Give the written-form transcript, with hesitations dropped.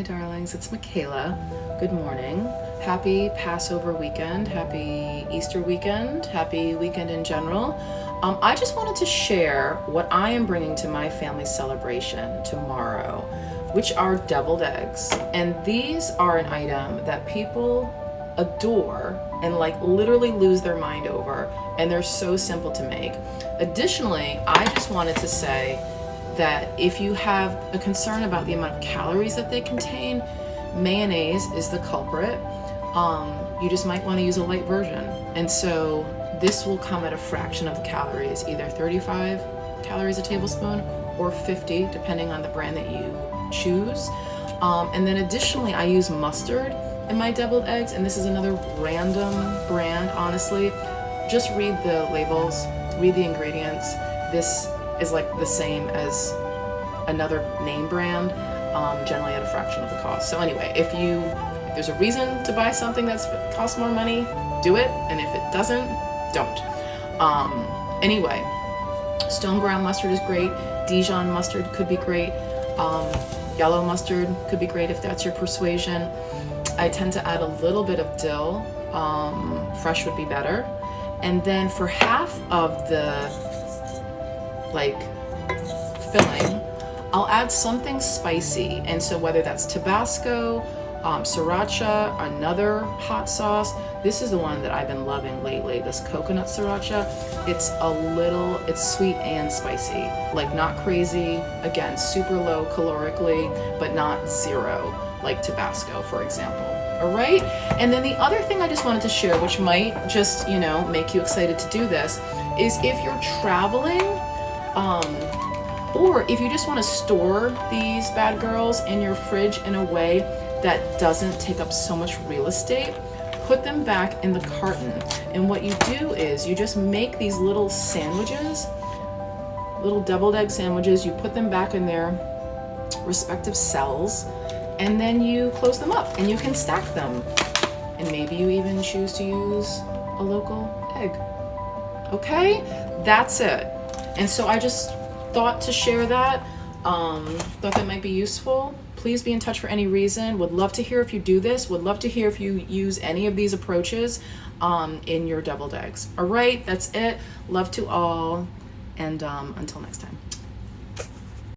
darlings, it's Michaela. Good morning. Happy Passover weekend, happy Easter weekend, happy weekend in general. I just wanted to share what I am bringing to my family celebration tomorrow, which are deviled eggs. And these are an item that people adore and like literally lose their mind over, and they're so simple to make. Additionally, I just wanted to say that if you have a concern about the amount of calories that they contain, mayonnaise is the culprit. You just might want to use a light version. And so this will come at a fraction of the calories, either 35 calories a tablespoon or 50, depending on the brand that you choose. And then additionally, I use mustard in my deviled eggs, and this is another random brand, honestly. Just read the labels, read the ingredients. This is like the same as another name brand, generally at a fraction of the cost. So anyway, if there's a reason to buy something that costs more money, do it, and if it doesn't, don't. Anyway, stone ground mustard is great. Dijon mustard could be great. Yellow mustard could be great if that's your persuasion. I tend to add a little bit of dill. Fresh would be better. And then for half of the filling, I'll add something spicy. And so whether that's Tabasco, sriracha, another hot sauce. This is the one that I've been loving lately, this coconut sriracha. It's sweet and spicy, like not crazy. Again, super low calorically, but not zero, like Tabasco, for example. All right. And then the other thing I just wanted to share, which might just, make you excited to do this, is if you're traveling, or if you just want to store these bad girls in your fridge in a way that doesn't take up so much real estate, put them back in the carton. And what you do is you just make these little sandwiches, little deviled egg sandwiches. You put them back in their respective cells, and then you close them up and you can stack them. And maybe you even choose to use a local egg. Okay, that's it. And so I just thought to share that, thought that might be useful. Please be in touch for any reason. Would love to hear if you do this. Would love to hear if you use any of these approaches in your deviled eggs. All right, that's it. Love to all, and until next time.